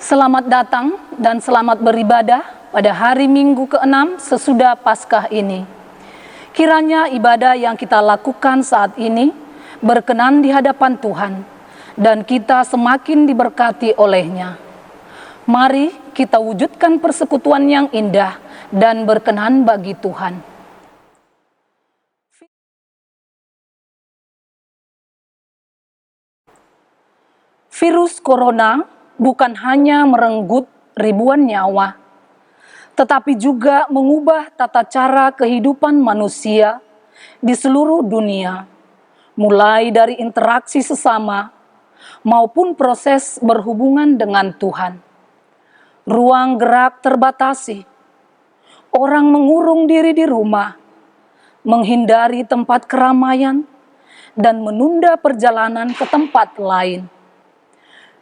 Selamat datang dan selamat beribadah pada hari Minggu ke-6 sesudah Paskah ini. Kiranya ibadah yang kita lakukan saat ini berkenan di hadapan Tuhan dan kita semakin diberkati oleh-Nya. Mari kita wujudkan persekutuan yang indah dan berkenan bagi Tuhan. Virus corona bukan hanya merenggut ribuan nyawa, tetapi juga mengubah tata cara kehidupan manusia di seluruh dunia, mulai dari interaksi sesama maupun proses berhubungan dengan Tuhan. Ruang gerak terbatasi, orang mengurung diri di rumah, menghindari tempat keramaian, dan menunda perjalanan ke tempat lain.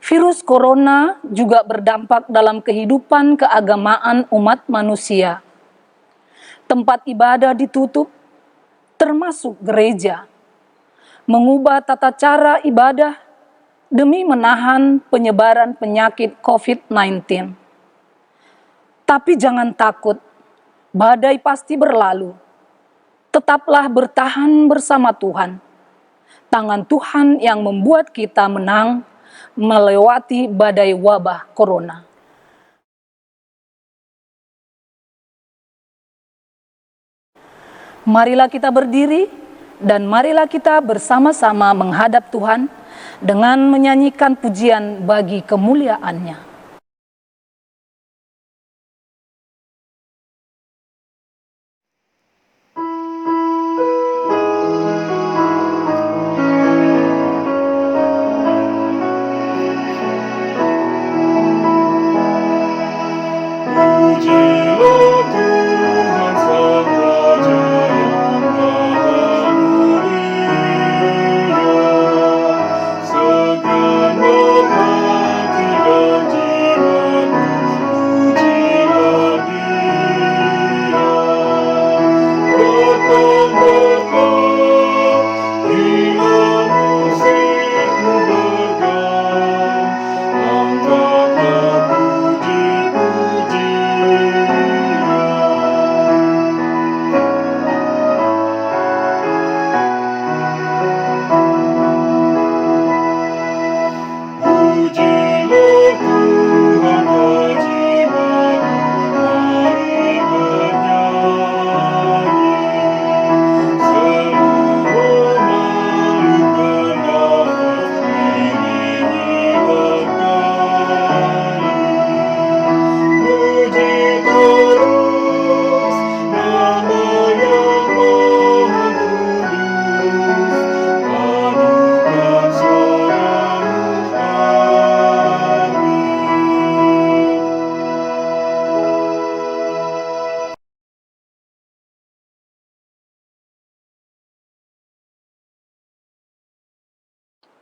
Virus corona juga berdampak dalam kehidupan keagamaan umat manusia. Tempat ibadah ditutup, termasuk gereja, mengubah tata cara ibadah demi menahan penyebaran penyakit COVID-19. Tapi jangan takut, badai pasti berlalu. Tetaplah bertahan bersama Tuhan. Tangan Tuhan yang membuat kita menang melewati badai wabah corona. Marilah kita berdiri dan marilah kita bersama-sama menghadap Tuhan dengan menyanyikan pujian bagi kemuliaan-Nya.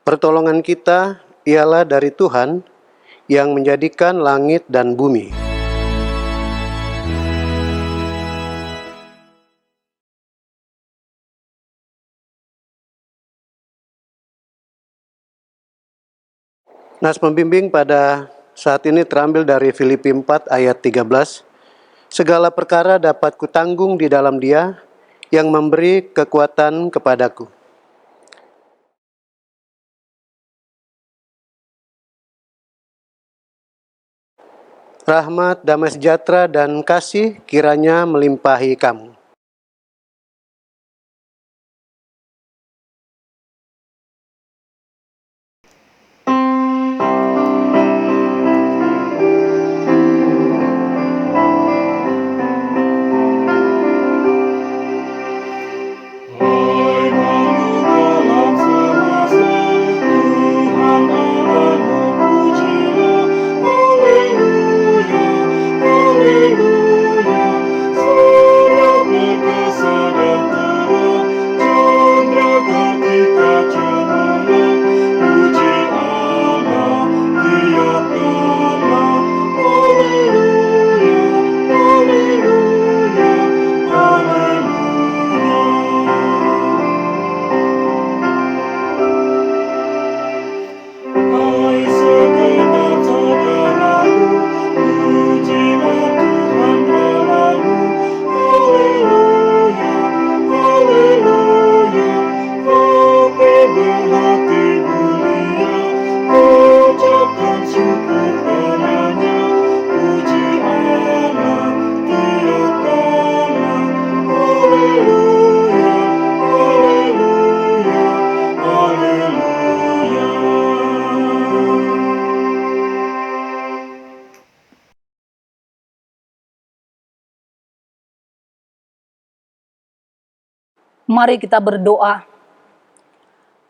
Pertolongan kita ialah dari Tuhan yang menjadikan langit dan bumi. Nas pembimbing pada saat ini terambil dari Filipi 4 ayat 13. Segala perkara dapat kutanggung di dalam Dia yang memberi kekuatan kepadaku. Rahmat, damai sejahtera, dan kasih kiranya melimpahi kamu. Haleluya, haleluya, Mari kita berdoa.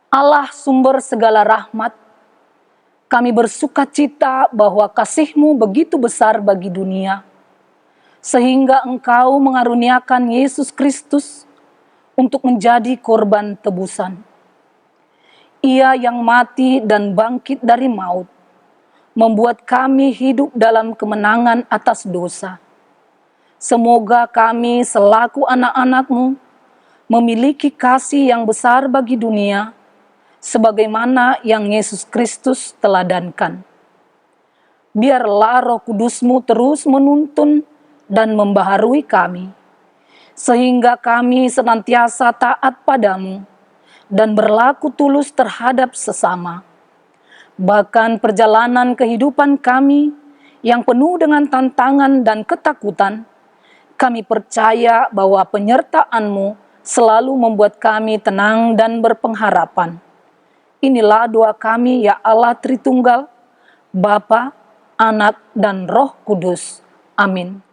Allah sumber segala rahmat, kami bersuka cita bahwa kasih-Mu begitu besar bagi dunia, sehingga Engkau mengaruniakan Yesus Kristus untuk menjadi korban tebusan. Ia yang mati dan bangkit dari maut, membuat kami hidup dalam kemenangan atas dosa. Semoga kami selaku anak-anak-Mu memiliki kasih yang besar bagi dunia, sebagaimana yang Yesus Kristus teladankan. Biarlah Roh Kudus-Mu terus menuntun dan membaharui kami, sehingga kami senantiasa taat padamu dan berlaku tulus terhadap sesama. Bahkan perjalanan kehidupan kami yang penuh dengan tantangan dan ketakutan, kami percaya bahwa penyertaan-Mu selalu membuat kami tenang dan berpengharapan. Inilah doa kami ya Allah Tritunggal, Bapa, Anak, dan Roh Kudus. Amin.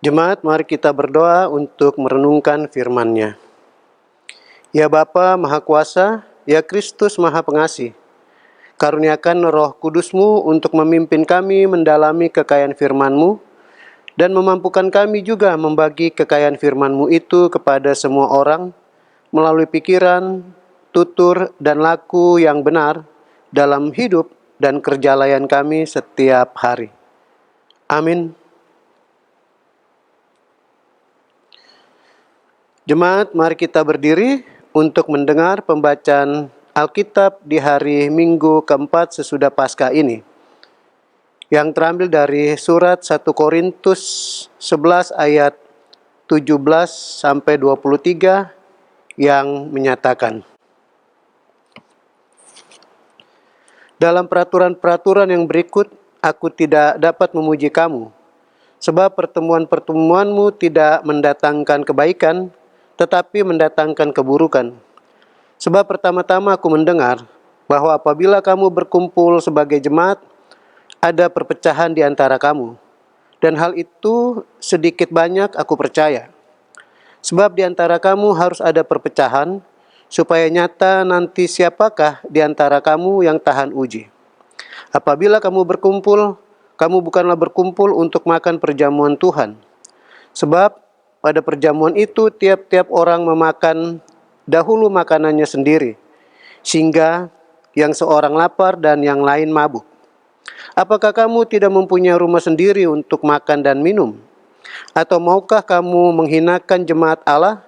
Jemaat, mari kita berdoa untuk merenungkan firman-Nya. Ya Bapa Maha Kuasa, ya Kristus Maha Pengasih, karuniakan Roh Kudus-Mu untuk memimpin kami mendalami kekayaan firman-Mu, dan memampukan kami juga membagi kekayaan firman-Mu itu kepada semua orang, melalui pikiran, tutur, dan laku yang benar dalam hidup dan kerja layan kami setiap hari. Amin. Jemaat, mari kita berdiri untuk mendengar pembacaan Alkitab di hari Minggu keempat sesudah Paskah ini, yang terambil dari surat 1 Korintus 11 ayat 17 sampai 23 yang menyatakan, dalam peraturan-peraturan yang berikut, aku tidak dapat memuji kamu, Sebab pertemuan-pertemuanmu tidak mendatangkan kebaikan, tetapi mendatangkan keburukan. Sebab pertama-tama aku mendengar bahwa apabila kamu berkumpul sebagai jemaat, ada perpecahan di antara kamu. Dan hal itu sedikit banyak aku percaya. Sebab di antara kamu harus ada perpecahan, supaya nyata nanti siapakah di antara kamu yang tahan uji. Apabila kamu berkumpul, kamu bukanlah berkumpul untuk makan perjamuan Tuhan. Sebab pada perjamuan itu tiap-tiap orang memakan dahulu makanannya sendiri, sehingga yang seorang lapar dan yang lain mabuk. Apakah kamu tidak mempunyai rumah sendiri untuk makan dan minum? Atau maukah kamu menghinakan jemaat Allah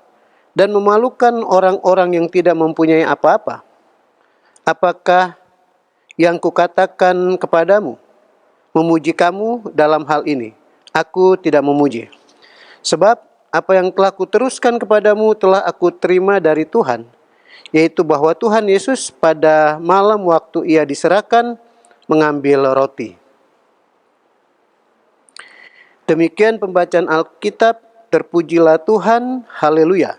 dan memalukan orang-orang yang tidak mempunyai apa-apa? Apakah yang kukatakan kepadamu memuji kamu dalam hal ini? Aku tidak memuji. Sebab apa yang telah kuteruskan kepadamu telah aku terima dari Tuhan, yaitu bahwa Tuhan Yesus pada malam waktu ia diserahkan mengambil roti. Demikian pembacaan Alkitab, terpujilah Tuhan, haleluya.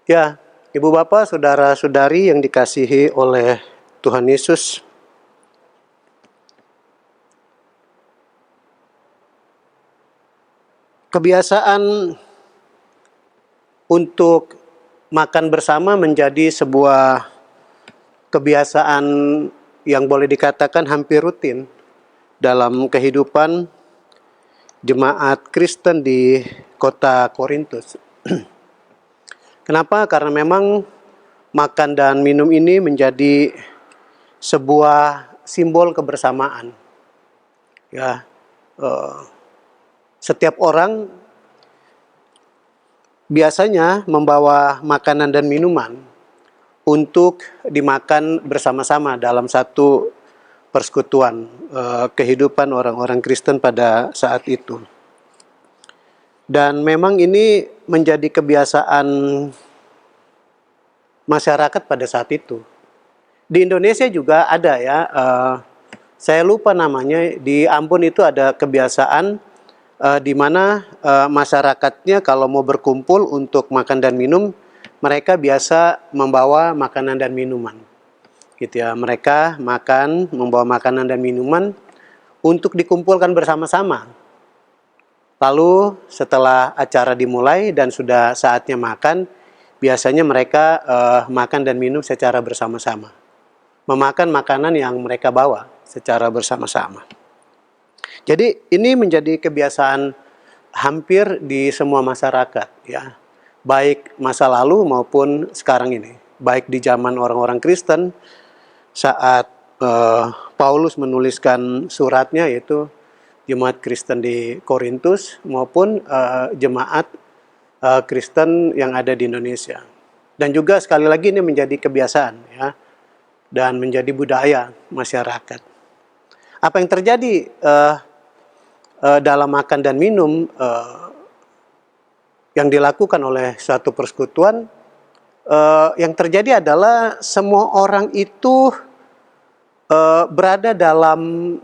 Ya, Ibu Bapak, Saudara-saudari yang dikasihi oleh Tuhan Yesus, kebiasaan untuk makan bersama menjadi sebuah kebiasaan yang boleh dikatakan hampir rutin dalam kehidupan jemaat Kristen di kota Korintus. Kenapa? Karena memang makan dan minum ini menjadi sebuah simbol kebersamaan. Ya, setiap orang biasanya membawa makanan dan minuman untuk dimakan bersama-sama dalam satu persekutuan kehidupan orang-orang Kristen pada saat itu. Dan memang ini menjadi kebiasaan masyarakat pada saat itu. Di Indonesia juga ada ya, saya lupa namanya, di Ambon itu ada kebiasaan di mana masyarakatnya kalau mau berkumpul untuk makan dan minum, mereka biasa membawa makanan dan minuman. Gitu ya, mereka makan, membawa makanan dan minuman untuk dikumpulkan bersama-sama. Lalu setelah acara dimulai dan sudah saatnya makan, biasanya mereka makan dan minum secara bersama-sama. Memakan makanan yang mereka bawa secara bersama-sama. Jadi ini menjadi kebiasaan hampir di semua masyarakat, ya. Baik masa lalu maupun sekarang ini. Baik di zaman orang-orang Kristen saat Paulus menuliskan suratnya, yaitu jemaat Kristen di Korintus, maupun jemaat Kristen yang ada di Indonesia. Dan juga sekali lagi ini menjadi kebiasaan, ya, dan menjadi budaya masyarakat. Apa yang terjadi dalam makan dan minum yang dilakukan oleh suatu persekutuan, yang terjadi adalah semua orang itu berada dalam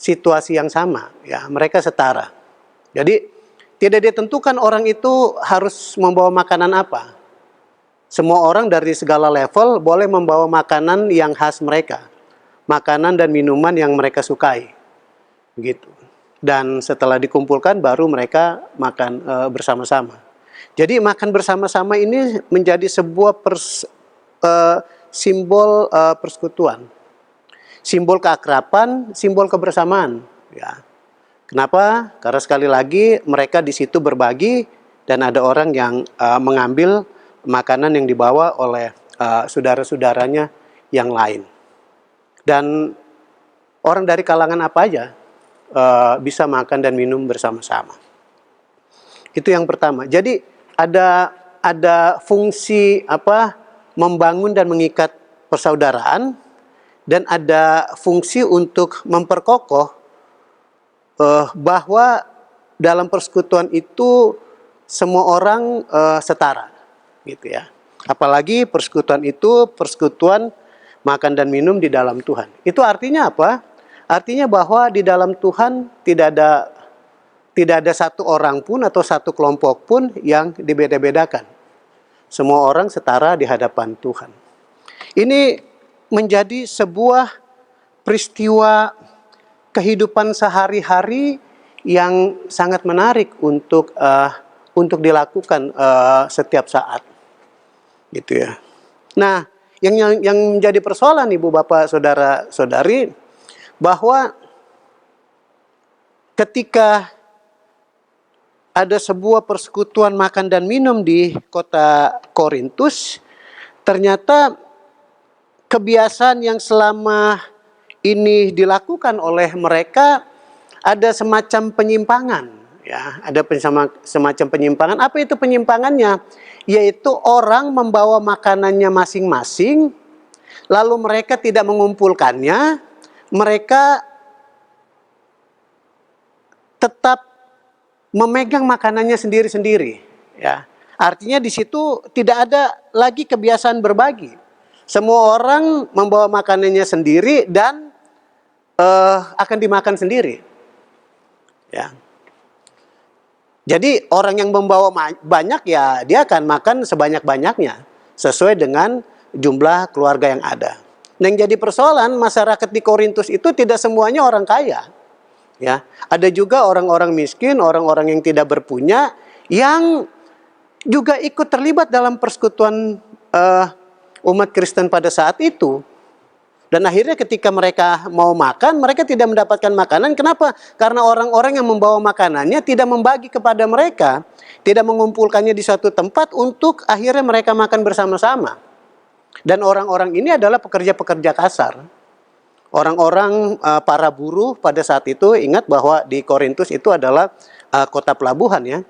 situasi yang sama, ya, mereka setara. Jadi tidak ditentukan orang itu harus membawa makanan apa. Semua orang dari segala level boleh membawa makanan yang khas mereka, makanan dan minuman yang mereka sukai, begitu. Dan setelah dikumpulkan baru mereka makan bersama-sama. Jadi makan bersama-sama ini menjadi sebuah simbol persekutuan. Simbol keakraban, simbol kebersamaan. Ya. Kenapa? Karena sekali lagi mereka di situ berbagi dan ada orang yang mengambil makanan yang dibawa oleh saudara-saudaranya yang lain. Dan orang dari kalangan apa aja bisa makan dan minum bersama-sama. Itu yang pertama. Jadi ada fungsi membangun dan mengikat persaudaraan, dan ada fungsi untuk memperkokoh bahwa dalam persekutuan itu semua orang setara, gitu ya. Apalagi persekutuan itu persekutuan makan dan minum di dalam Tuhan. Itu artinya apa? Artinya bahwa di dalam Tuhan tidak ada satu orang pun atau satu kelompok pun yang dibeda-bedakan. Semua orang setara di hadapan Tuhan. Ini menjadi sebuah peristiwa kehidupan sehari-hari yang sangat menarik untuk dilakukan setiap saat, gitu ya. Nah, yang menjadi persoalan Ibu Bapak Saudara-saudari, bahwa ketika ada sebuah persekutuan makan dan minum di kota Korintus, ternyata kebiasaan yang selama ini dilakukan oleh mereka ada semacam penyimpangan, ya, ada semacam penyimpangan. Apa itu penyimpangannya? Yaitu orang membawa makanannya masing-masing, lalu mereka tidak mengumpulkannya, mereka tetap memegang makanannya sendiri-sendiri, ya. Artinya di situ tidak ada lagi kebiasaan berbagi. Semua orang membawa makanannya sendiri dan akan dimakan sendiri, ya. Jadi orang yang membawa banyak, ya dia akan makan sebanyak-banyaknya sesuai dengan jumlah keluarga yang ada. Yang jadi persoalan, masyarakat di Korintus itu tidak semuanya orang kaya, ya. Ada juga orang-orang miskin, orang-orang yang tidak berpunya, yang juga ikut terlibat dalam persekutuan umat Kristen pada saat itu. Dan akhirnya ketika mereka mau makan, mereka tidak mendapatkan makanan. Kenapa? Karena orang-orang yang membawa makanannya tidak membagi kepada mereka, tidak mengumpulkannya di suatu tempat untuk akhirnya mereka makan bersama-sama. Dan orang-orang ini adalah pekerja-pekerja kasar. Orang-orang para buruh pada saat itu, ingat bahwa di Korintus itu adalah kota pelabuhan, ya.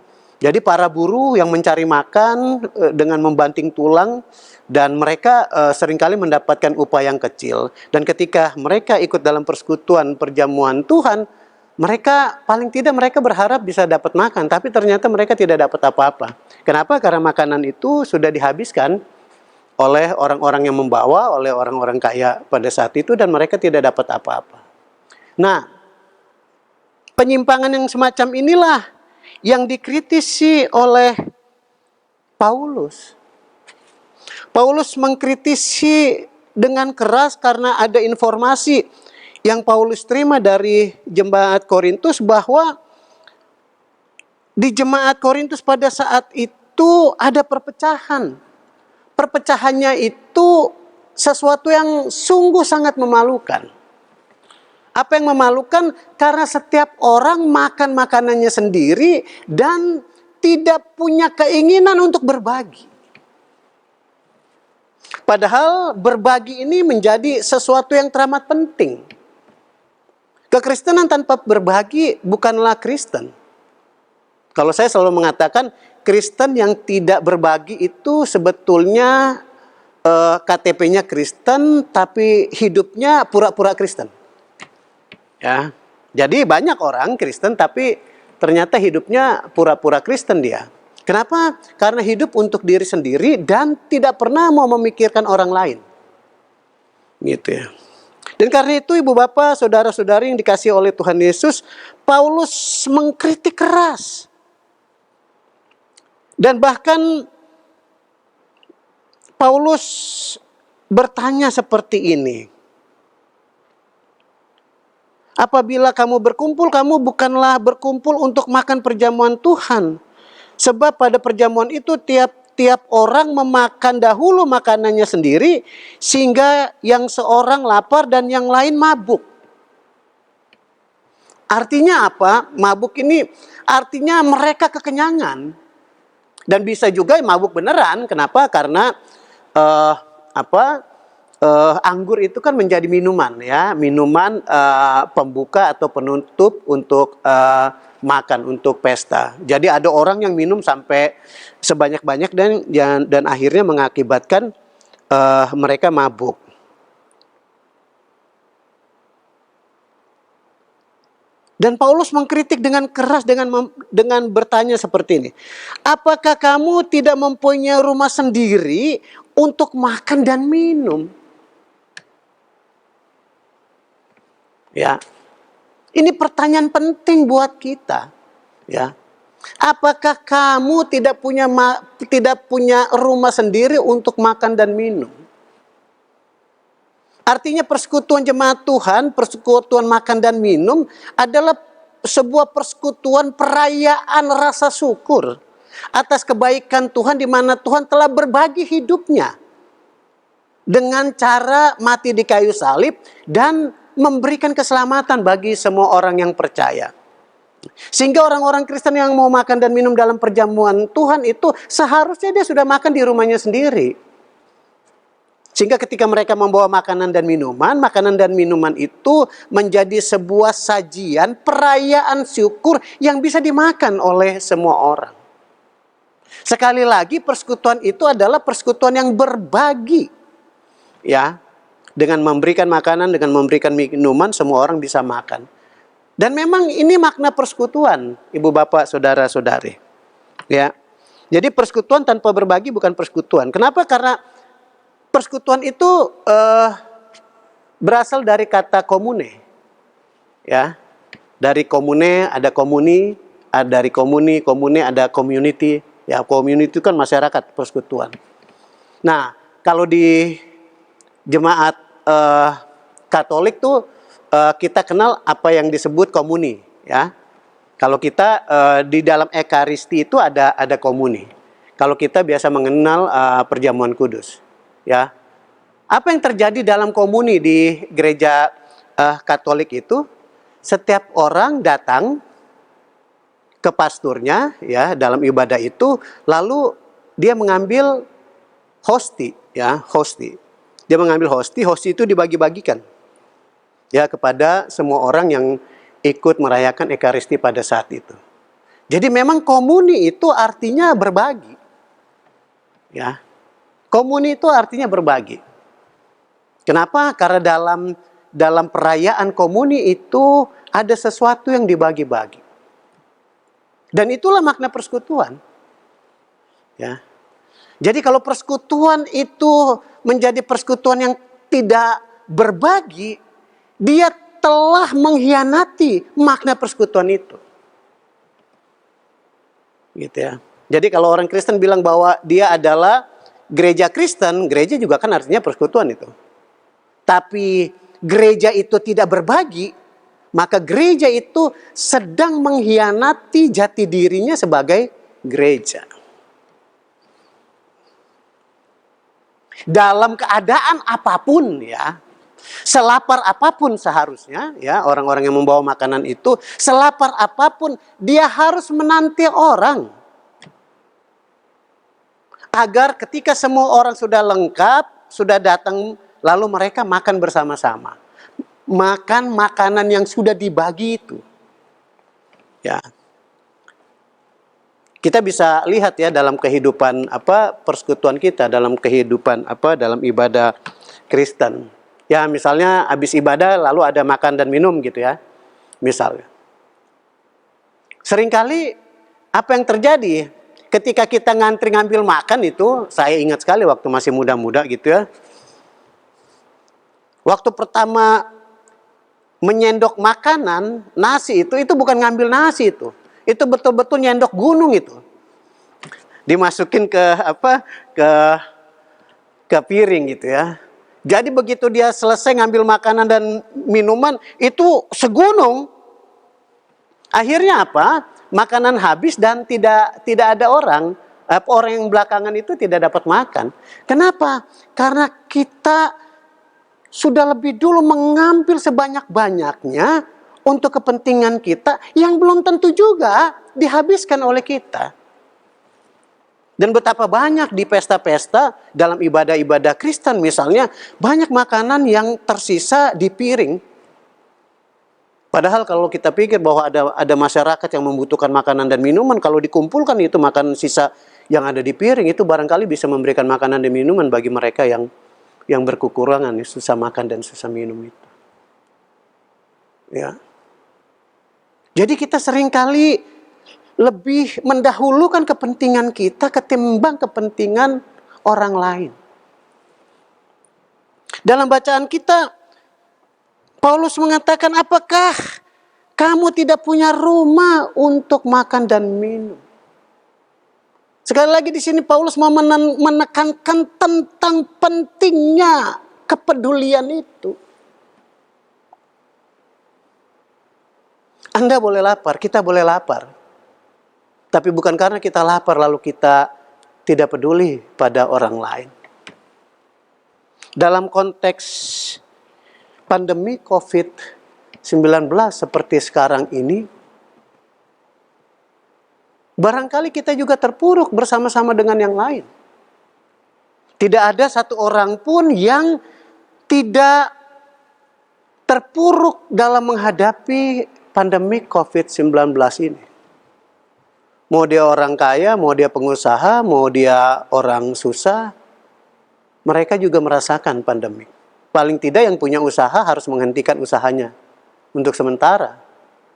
Jadi para buruh yang mencari makan dengan membanting tulang, dan mereka seringkali mendapatkan upah yang kecil. Dan ketika mereka ikut dalam persekutuan perjamuan Tuhan, mereka paling tidak mereka berharap bisa dapat makan, tapi ternyata mereka tidak dapat apa-apa. Kenapa? Karena makanan itu sudah dihabiskan oleh orang-orang yang membawa, oleh orang-orang kaya pada saat itu, dan mereka tidak dapat apa-apa. Nah, penyimpangan yang semacam inilah yang dikritisi oleh Paulus. Paulus mengkritisi dengan keras karena ada informasi yang Paulus terima dari jemaat Korintus bahwa di jemaat Korintus pada saat itu ada perpecahan. Perpecahannya itu sesuatu yang sungguh sangat memalukan. Apa yang memalukan? Karena setiap orang makan makanannya sendiri dan tidak punya keinginan untuk berbagi. Padahal berbagi ini menjadi sesuatu yang teramat penting. Kekristenan tanpa berbagi bukanlah Kristen. Kalau saya selalu mengatakan, Kristen yang tidak berbagi itu sebetulnya KTP-nya Kristen, tapi hidupnya pura-pura Kristen. Ya, jadi banyak orang Kristen tapi ternyata hidupnya pura-pura Kristen dia. Kenapa? Karena hidup untuk diri sendiri dan tidak pernah mau memikirkan orang lain. Gitu ya. Dan karena itu Ibu Bapak, Saudara-saudari yang dikasihi oleh Tuhan Yesus, Paulus mengkritik keras. Dan bahkan Paulus bertanya seperti ini. Apabila kamu berkumpul, kamu bukanlah berkumpul untuk makan perjamuan Tuhan. Sebab pada perjamuan itu tiap orang memakan dahulu makanannya sendiri, sehingga yang seorang lapar dan yang lain mabuk. Artinya apa? Mabuk ini artinya mereka kekenyangan. Dan bisa juga mabuk beneran. Kenapa? Karena anggur itu kan menjadi minuman ya, minuman pembuka atau penutup untuk makan, untuk pesta. Jadi ada orang yang minum sampai sebanyak-banyak dan akhirnya mengakibatkan mereka mabuk. Dan Paulus mengkritik dengan keras dengan bertanya seperti ini. Apakah kamu tidak mempunyai rumah sendiri untuk makan dan minum? Ya. Ini pertanyaan penting buat kita, ya. Apakah kamu tidak punya rumah sendiri untuk makan dan minum? Artinya persekutuan jemaat Tuhan, persekutuan makan dan minum adalah sebuah persekutuan perayaan rasa syukur atas kebaikan Tuhan, di mana Tuhan telah berbagi hidupnya dengan cara mati di kayu salib dan memberikan keselamatan bagi semua orang yang percaya. Sehingga orang-orang Kristen yang mau makan dan minum dalam perjamuan Tuhan itu seharusnya dia sudah makan di rumahnya sendiri. Sehingga ketika mereka membawa makanan dan minuman itu menjadi sebuah sajian perayaan syukur yang bisa dimakan oleh semua orang. Sekali lagi, persekutuan itu adalah persekutuan yang berbagi. Ya, dengan memberikan makanan, dengan memberikan minuman, semua orang bisa makan. Dan memang ini makna persekutuan, Ibu Bapak, Saudara-saudari. Ya. Jadi persekutuan tanpa berbagi bukan persekutuan. Kenapa? Karena persekutuan itu berasal dari kata komune. Ya. Dari komune ada komuni, dari komune ada community. Ya, community itu kan masyarakat, persekutuan. Nah, kalau di jemaat Katolik tuh kita kenal apa yang disebut komuni, ya. Kalau kita di dalam Ekaristi itu ada komuni. Kalau kita biasa mengenal perjamuan kudus. Ya, apa yang terjadi dalam komuni di gereja Katolik itu, setiap orang datang ke pasturnya, ya, dalam ibadah itu, lalu dia mengambil hosti, ya, hosti. Dia mengambil hosti itu dibagi-bagikan, ya, kepada semua orang yang ikut merayakan Ekaristi pada saat itu. Jadi memang komuni itu artinya berbagi, ya. Komuni itu artinya berbagi. Kenapa? Karena dalam perayaan komuni itu ada sesuatu yang dibagi-bagi. Dan itulah makna persekutuan. Ya. Jadi kalau persekutuan itu menjadi persekutuan yang tidak berbagi, dia telah mengkhianati makna persekutuan itu. Gitu ya. Jadi kalau orang Kristen bilang bahwa dia adalah gereja Kristen, gereja juga kan artinya persekutuan itu. Tapi gereja itu tidak berbagi, maka gereja itu sedang mengkhianati jati dirinya sebagai gereja. Dalam keadaan apapun, ya, selapar apapun seharusnya, ya, orang-orang yang membawa makanan itu, selapar apapun, dia harus menanti orang. Agar ketika semua orang sudah lengkap, sudah datang, lalu mereka makan bersama-sama. Makan makanan yang sudah dibagi itu. Ya. Kita bisa lihat ya dalam kehidupan persekutuan kita, dalam kehidupan dalam ibadah Kristen. Ya, misalnya habis ibadah lalu ada makan dan minum gitu ya. Misalnya. Seringkali apa yang terjadi? Ketika kita ngantri ngambil makan itu, saya ingat sekali waktu masih muda-muda gitu ya. Waktu pertama menyendok makanan, nasi itu bukan ngambil nasi itu. Itu betul-betul nyendok gunung itu. Dimasukin ke piring gitu ya. Jadi begitu dia selesai ngambil makanan dan minuman, itu segunung. Akhirnya apa? Makanan habis dan tidak ada orang yang belakangan itu tidak dapat makan. Kenapa? Karena kita sudah lebih dulu mengambil sebanyak-banyaknya untuk kepentingan kita yang belum tentu juga dihabiskan oleh kita. Dan betapa banyak di pesta-pesta dalam ibadah-ibadah Kristen misalnya, banyak makanan yang tersisa di piring. Padahal kalau kita pikir bahwa ada masyarakat yang membutuhkan makanan dan minuman, kalau dikumpulkan itu makanan sisa yang ada di piring, itu barangkali bisa memberikan makanan dan minuman bagi mereka yang berkekurangan, susah makan dan susah minum itu. Ya. Jadi kita seringkali lebih mendahulukan kepentingan kita ketimbang kepentingan orang lain. Dalam bacaan kita, Paulus mengatakan, apakah kamu tidak punya rumah untuk makan dan minum? Sekali lagi di sini Paulus mau menekankan tentang pentingnya kepedulian itu. Anda boleh lapar, kita boleh lapar. Tapi bukan karena kita lapar lalu kita tidak peduli pada orang lain. Dalam konteks pandemi COVID-19 seperti sekarang ini, barangkali kita juga terpuruk bersama-sama dengan yang lain. Tidak ada satu orang pun yang tidak terpuruk dalam menghadapi pandemi COVID-19 ini. Mau dia orang kaya, mau dia pengusaha, mau dia orang susah, mereka juga merasakan pandemi. Paling tidak yang punya usaha harus menghentikan usahanya untuk sementara.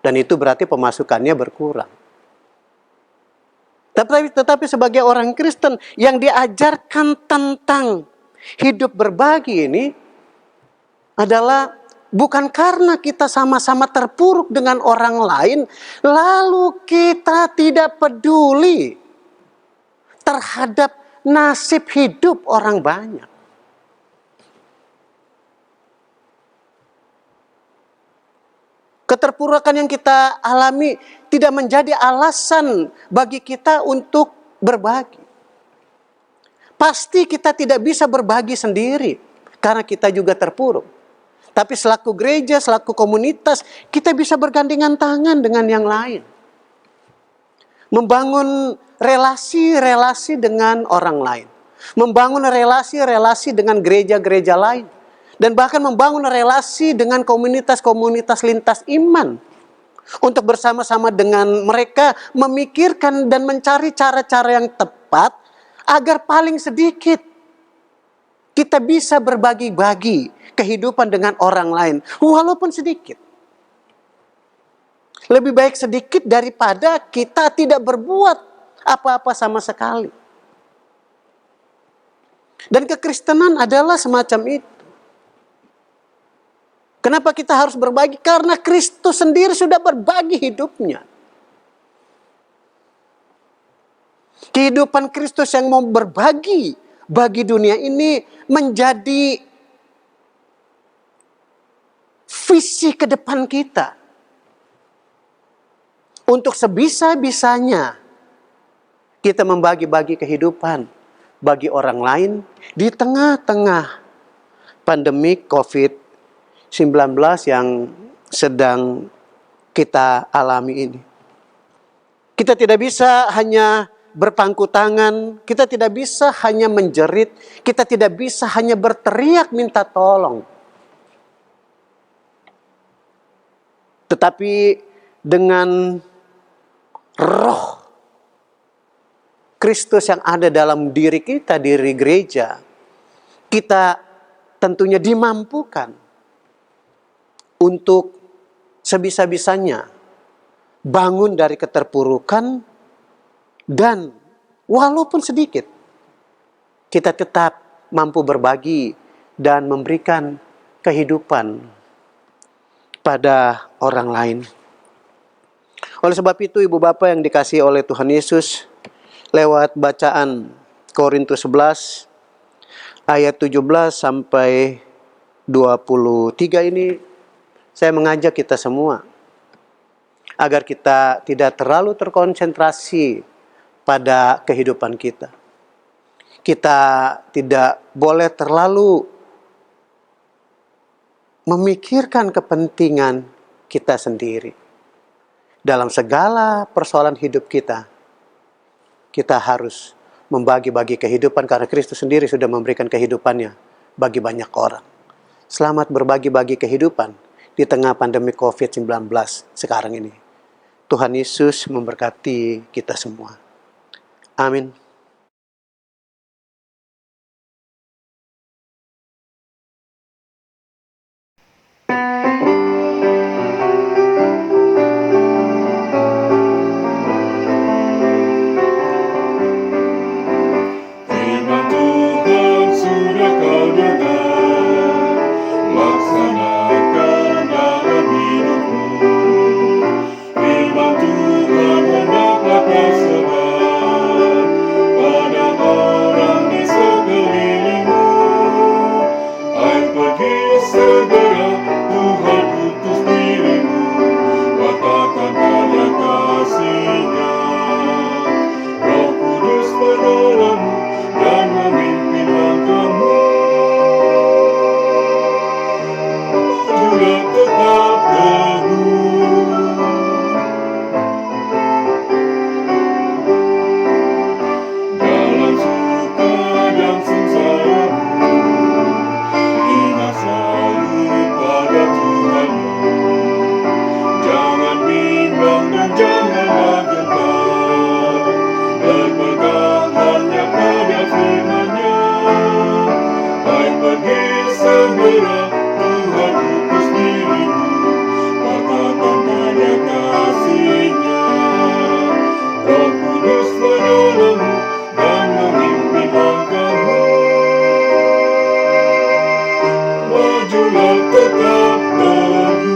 Dan itu berarti pemasukannya berkurang. Tetapi sebagai orang Kristen yang diajarkan tentang hidup berbagi ini adalah bukan karena kita sama-sama terpuruk dengan orang lain, lalu kita tidak peduli terhadap nasib hidup orang banyak. Keterpurukan yang kita alami tidak menjadi alasan bagi kita untuk berbagi. Pasti kita tidak bisa berbagi sendiri karena kita juga terpuruk. Tapi selaku gereja, selaku komunitas, kita bisa bergandengan tangan dengan yang lain. Membangun relasi-relasi dengan orang lain. Membangun relasi-relasi dengan gereja-gereja lain. Dan bahkan membangun relasi dengan komunitas-komunitas lintas iman. Untuk bersama-sama dengan mereka memikirkan dan mencari cara-cara yang tepat agar paling sedikit kita bisa berbagi-bagi kehidupan dengan orang lain. Walaupun sedikit. Lebih baik sedikit daripada kita tidak berbuat apa-apa sama sekali. Dan kekristenan adalah semacam itu. Kenapa kita harus berbagi? Karena Kristus sendiri sudah berbagi hidupnya. Kehidupan Kristus yang mau berbagi bagi dunia ini menjadi visi ke depan kita. Untuk sebisa-bisanya kita membagi-bagi kehidupan bagi orang lain di tengah-tengah pandemi COVID-19 yang sedang kita alami ini. Kita tidak bisa hanya berpangku tangan, kita tidak bisa hanya menjerit, kita tidak bisa hanya berteriak minta tolong. Tetapi dengan roh Kristus yang ada dalam diri kita, diri gereja, kita tentunya dimampukan untuk sebisa-bisanya bangun dari keterpurukan dan walaupun sedikit kita tetap mampu berbagi dan memberikan kehidupan pada orang lain. Oleh sebab itu Ibu Bapak yang dikasihi oleh Tuhan Yesus, lewat bacaan Korintus 11 ayat 17 sampai 23 ini saya mengajak kita semua agar kita tidak terlalu terkonsentrasi pada kehidupan kita. Kita tidak boleh terlalu memikirkan kepentingan kita sendiri. Dalam segala persoalan hidup kita, kita harus membagi-bagi kehidupan karena Kristus sendiri sudah memberikan kehidupannya bagi banyak orang. Selamat berbagi-bagi kehidupan di tengah pandemi COVID-19 sekarang ini. Tuhan Yesus memberkati kita semua. Amin. Firman Tuhan sudah kau dengar, laksanakan dalam hidupmu. Firman Tuhan hendaklah tersebar pada orang di sekelilingmu. Ayo pergi segera, Tuhan utus dirimu, katakan karya kasih-Nya. Roh Kudus menolongmu dan memimpin langkahmu. Majulah tetap teguh. Dalam suka dan sengsaramu, ingat selalu pada Tuhanmu. Jangan bimbang dan janganlah gentar, berpegang hanya pada firman-Nya. Hai pergi segera, Tuhan utus dirimu, katakan karya kasih-Nya. Roh Kudus menolongmu dan memimpin langkahmu. Majulah tetap teguh.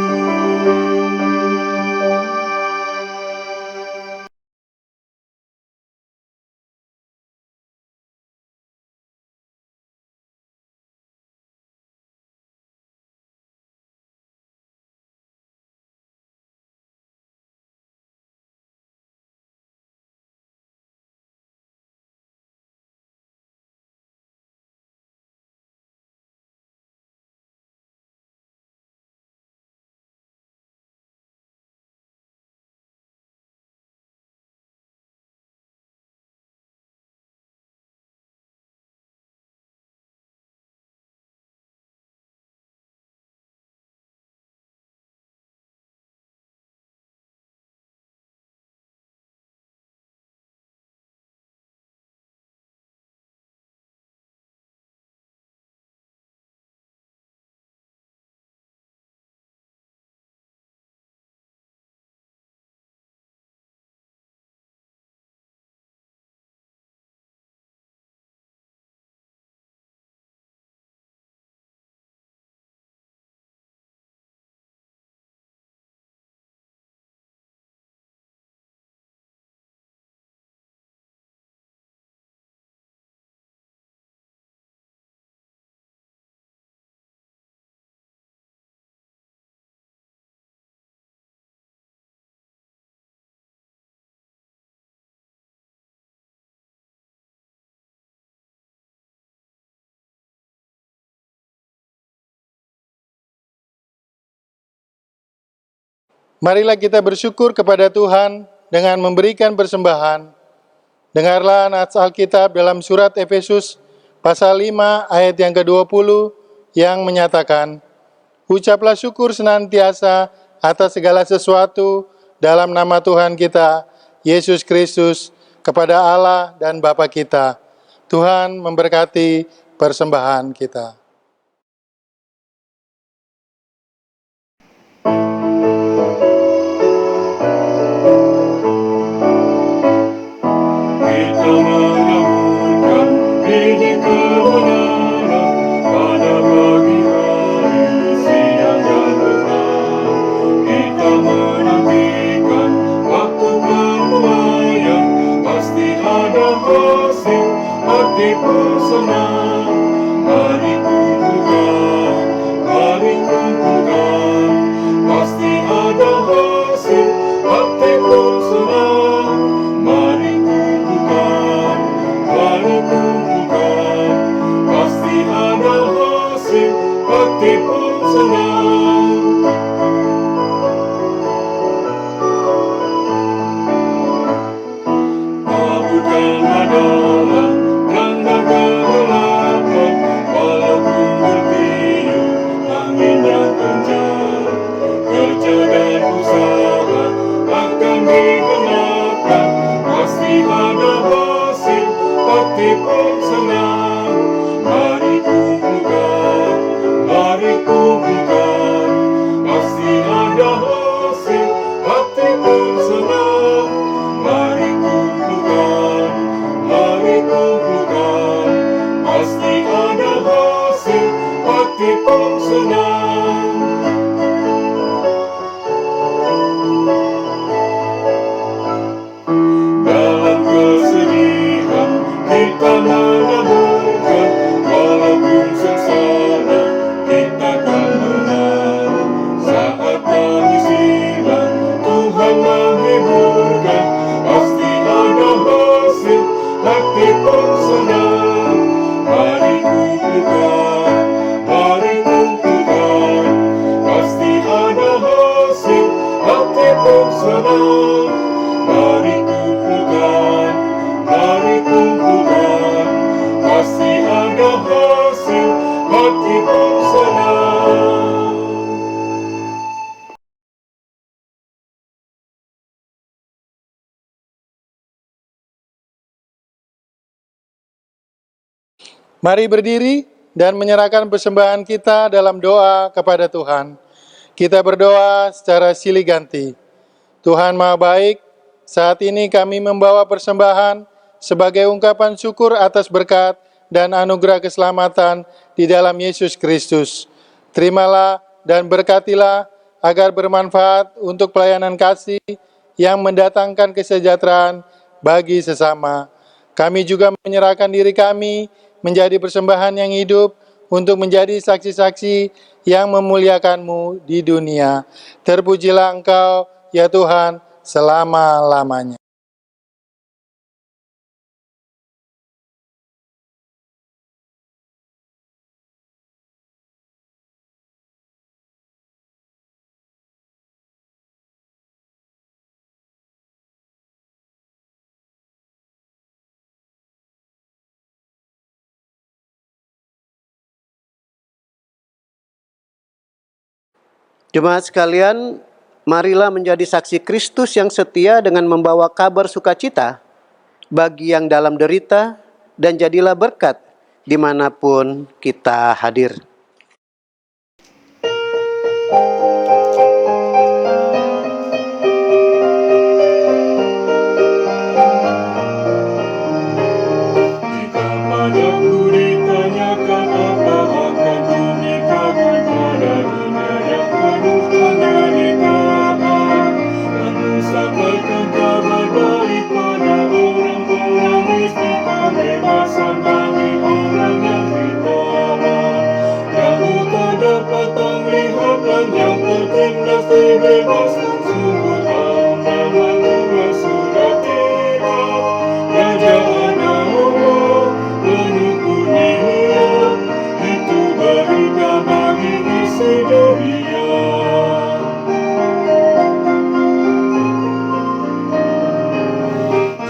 Marilah kita bersyukur kepada Tuhan dengan memberikan persembahan. Dengarlah nats Alkitab dalam surat Efesus pasal 5 ayat yang ke-20 yang menyatakan, ucaplah syukur senantiasa atas segala sesuatu dalam nama Tuhan kita, Yesus Kristus, kepada Allah dan Bapa kita. Tuhan memberkati persembahan kita. Kita menyambutkan biji kebenaran pada pagi hari siang dan petang. Kita menantikan waktu penuaian, pasti ada hasil, hati pun senang. Mari kumpulkan, pasti ada hasil, hati pun senang. Mari kumpulkan, pasti ada hasil, hati pun senang. Kabutkanlah dalam pun senang. Mari kumpulkan, mari kumpulkan, pasti ada hasil, hati pun senang. Mari berdiri dan menyerahkan persembahan kita dalam doa kepada Tuhan. Kita berdoa secara silih ganti. Tuhan Maha Baik, saat ini kami membawa persembahan sebagai ungkapan syukur atas berkat dan anugerah keselamatan di dalam Yesus Kristus. Terimalah dan berkatilah agar bermanfaat untuk pelayanan kasih yang mendatangkan kesejahteraan bagi sesama. Kami juga menyerahkan diri kami menjadi persembahan yang hidup untuk menjadi saksi-saksi yang memuliakan-Mu di dunia. Terpujilah Engkau, ya Tuhan, selama-lamanya. Jemaat sekalian, marilah menjadi saksi Kristus yang setia dengan membawa kabar sukacita bagi yang dalam derita, dan jadilah berkat dimanapun kita hadir. Jika padaku ditanyakan apa akan katakan pada dunia yang penuh penderitaan, aku sampaikan kabar baik pada orang-orang miskin, pembebasan bagi orang yang ditawan, yang buta dapat melihat dan yang tertindas dibebas. Sungguh tahun damai Tuhan sudah tiba, kerajaan Allah penuh kurnia, itu berita bagi isi dunia.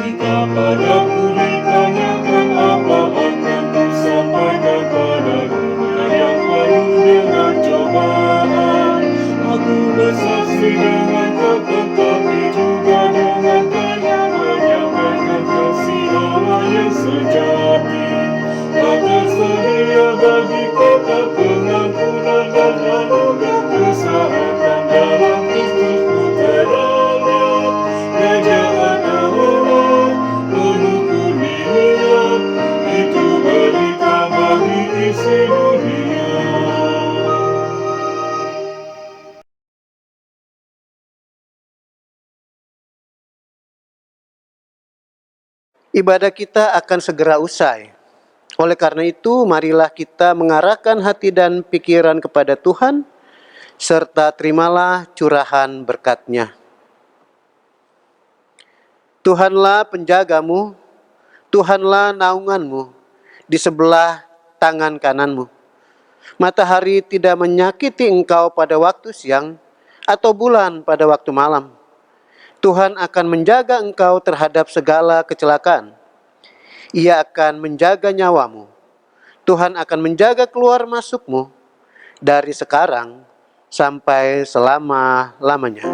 Jika padaku ditanyakan apa akan kusampaikan pada dunia yang penuh dengan cobaan, aku bersaksi dengan kata tapi juga dengan kaya menyampaikan kasih Allah yang sejati. Tak tersedia bagi kita pengampunan dan anugerah kesehatan dalam Kristus puteranya. Kerajaan Allah penuh kurnia, itu berita bagi isi dunia. Ibadah kita akan segera usai. Oleh karena itu, marilah kita mengarahkan hati dan pikiran kepada Tuhan, serta terimalah curahan berkat-Nya. Tuhanlah penjagamu, Tuhanlah naunganmu di sebelah tangan kananmu. Matahari tidak menyakiti engkau pada waktu siang, atau bulan pada waktu malam. Tuhan akan menjaga engkau terhadap segala kecelakaan. Ia akan menjaga nyawamu. Tuhan akan menjaga keluar masukmu dari sekarang sampai selama-lamanya.